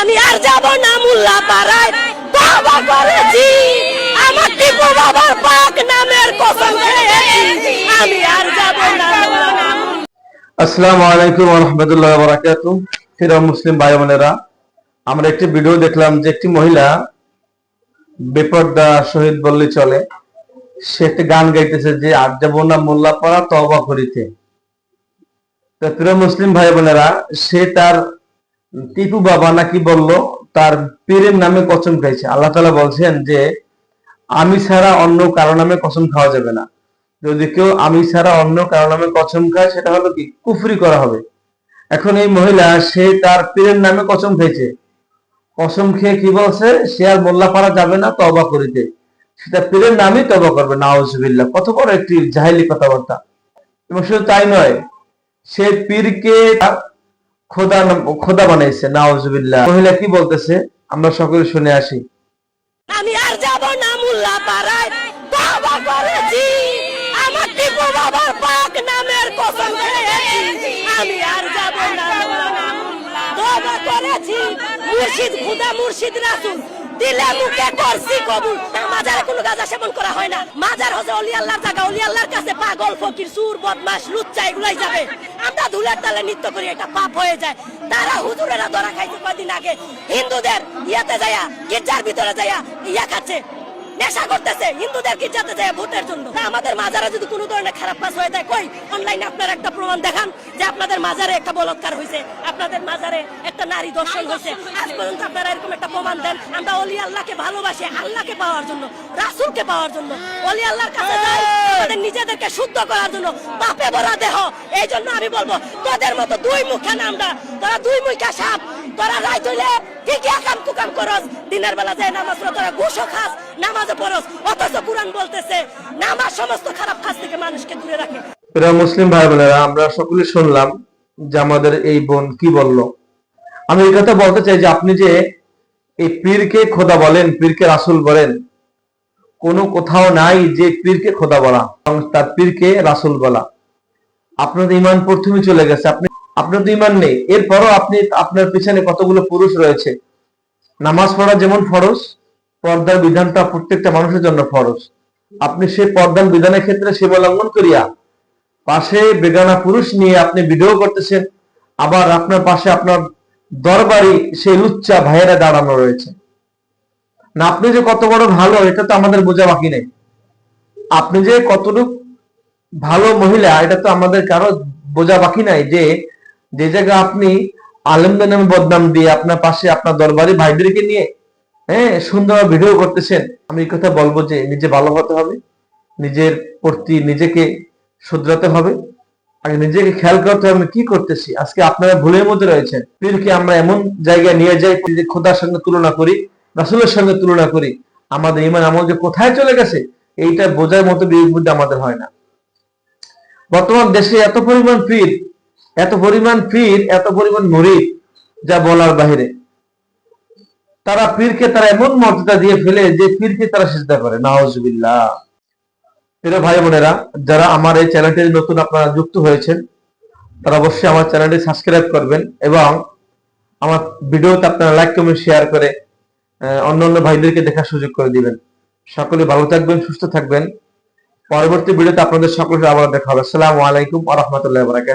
আমি আর যাব না মোল্লা পাড়ায়, তওবা করেছি, আমার টিপু বাবার পাক নামের কসম খেয়েছি, আমি আর যাব না। আসসালামু আলাইকুম ওয়া রাহমাতুল্লাহি ওয়া বারাকাতুহু। প্রিয় মুসলিম ভাই বোনেরা, আমরা একটি ভিডিও দেখলাম যে একটি মহিলা বেপরদা শহীদ বললে চলে, সে একটি গান গাইতেছে যে আর যাব না মোল্লাপাড়া তওবা করিতে। তো প্রিয় মুসলিম ভাই বোনেরা, সে তার টিপু বাবা নাকি বলল তার পীরের নামে কসম খাইছে। আল্লাহ তাআলা বলছেন যে আমি ছাড়া অন্য কারো নামে কসম খাওয়া যাবে না। যদি কেউ আমি ছাড়া অন্য কারো নামে কসম খায় সেটা হলো কি কুফরি করা হবে। এখন এই মহিলা সে তার পীরের নামে কসম খেয়েছে, কসম খেয়ে কি বলছে, সে আর মোল্লাপাড়া যাবে না তওবা করিতে, সেটা পীরের নামই তওবা করবে। নাউজুবিল্লাহ, কত বড় একটি জাহেলি কথাবার্তা। এবং শুধু তাই নয়, সে পীরকে খোদা বানাইছে। নাউজুবিল্লাহ। মহিলা কি বলতেছে আমরা সকলে শুনে আসি। আমি আর যাব না মোল্লা পাড়ায়, তওবা করেছি, আমার টিপু বাবার পাক নামের কসম খেয়েছি, আমি আর যাব না। তওবা করেছি, মুর্শিদ খুদা মুর্শিদ রাসূল দিলে মুখে করছি কবুল। মাজারে কোনো গাঁজা সেবন করা হয় না। মাজার হচ্ছে ওলি আল্লাহর জায়গা। ওলি আল্লাহর কাছে পাগল ফকির সুর বদমাশ লুচ্চা এগুলাই যাবে। আমরা ধুলার তালে নৃত্য করি, এটা পাপ হয়ে যায়। তারা হুজুরেরা ধরা খাইছে কদিন আগে, হিন্দুদের ইয়াতে যায়া গির্জার ভিতরে যায়া ইয়া খাচ্ছে, নেশা করতেছে, হিন্দুদের গির্জাতে যায় ভোটের জন্য। আমাদের মাজারে যদি কোনো ধরনের খারাপ কাজ হয়ে যায়, কই অনলাইনে আপনার একটা প্রমাণ দেখান যে আপনাদের মাজারে একটা বলৎকার হয়েছে, আপনাদের মাজারে একটা নারী দর্শন হয়েছে। আজ পর্যন্ত আপনারা এরকম একটা প্রমাণ দেন। আমরা ওলি আল্লাহকে ভালোবাসি, আল্লাহকে পাওয়ার জন্য, রাসূলকে পাওয়ার জন্য। ওলি আল্লাহর কাছে যাই আমাদের নিজেদেরকে শুদ্ধ করার জন্য। পাপে ভরা দেহ। এই জন্য আমি বলবো, তোদের মতো দুই মুখা নামটা, তোরা দুই মুখা সাপ, তোরা রাইত হইলে ঠিকই আকাম কুকাম করস, দিনের বেলা যায় নামাজ পড়ো, তোরা ঘুষও খাস, নামাজও পড়স, অথচ কুরআন বলতেছে নামাজ সমস্ত খারাপ কাজ থেকে মানুষকে দূরে রাখে। প্রিয় মুসলিম ভাই বোনেরা, আমরা সকলে শুনলাম যে আমাদের এই বোন কি বলল। আমি এই কথা বলতে চাই যে আপনি যে এই পীরকে খোদা বলেন, পীরকে রাসূল বলেন, কোনো কোথাও নাই যে পীরকে খোদা বলা, তার পীরকে রাসূল বলা। আপনার ইমান প্রথমে চলে গেছে, আপনার তো ইমান নেই। এরপরও আপনি আপনার পিছনে কতগুলো পুরুষ রয়েছে। নামাজ পড়া যেমন ফরজ, পর্দার বিধানটা প্রত্যেকটা মানুষের জন্য ফরজ। আপনি সেই পর্দার বিধানের ক্ষেত্রে সীমা লঙ্ঘন করিয়া পাশে বেগানা পুরুষ নিয়ে আপনি ভিডিও করতেছেন, আবার আপনার পাশে আপনার দরবারি সেই লুচ্চা ভাইয়েরা দাঁড়ানো রয়েছে। না, আপনি যে কত বড় ভালো এটা তো আমাদের বোঝা বাকি নেই। আপনি যে কতটুকু ভালো মহিলা এটা তো আমাদের কারো বোঝা বাকি নাই। যে যে জায়গায় আপনি আলেমদের নামে বদনাম দিয়ে আপনার পাশে আপনার দরবারি ভাইদেরকে নিয়ে সুন্দর ভিডিও করতেছেন। আমি এই কথা বলবো যে নিজে ভালো হতে হবে, নিজের প্রতি নিজেকে শুধরাতে হবে, আগে নিজেকে খেয়াল করতে হবে আমি কি করতেছি। আজকে আপনারা ভুলের মধ্যে রয়েছেন। পীরকে আমরা এমন জায়গায় নিয়ে যাই যে খোদার সঙ্গে তুলনা করি, রাসূলের সঙ্গে তুলনা করি। আমাদের ঈমান আমল যে কোথায় চলে গেছে এইটা বোঝার মতো বিবেক আমাদের হয় না। বর্তমান দেশে এত পরিমাণ পীর, এত পরিমাণ মুরিদ, যা বলার বাহিরে। তারা পীরকে তারা এমন মর্যাদা দিয়ে ফেলে যে পীরকে তারা সিজদা করে। নাউজুবিল্লাহ। প্রিয় ভাই বোনেরা, যারা আমার এই চ্যানেলটি নতুন আপনারা যুক্ত হয়েছেন, তারা অবশ্যই আমার চ্যানেলটি সাবস্ক্রাইব করবেন এবং আমার ভিডিওতে আপনারা লাইক কমেন্ট শেয়ার করে অন্য ভাইদেরকে দেখার সুযোগ করে দিবেন। সকলে ভালো থাকবেন, সুস্থ থাকবেন। পরবর্তী ভিডিওতে আপনাদের সকলের আবার দেখা হবে। আসসালামু আলাইকুম ওয়া রাহমাতুল্লাহি ওয়া বারাকাতুহু।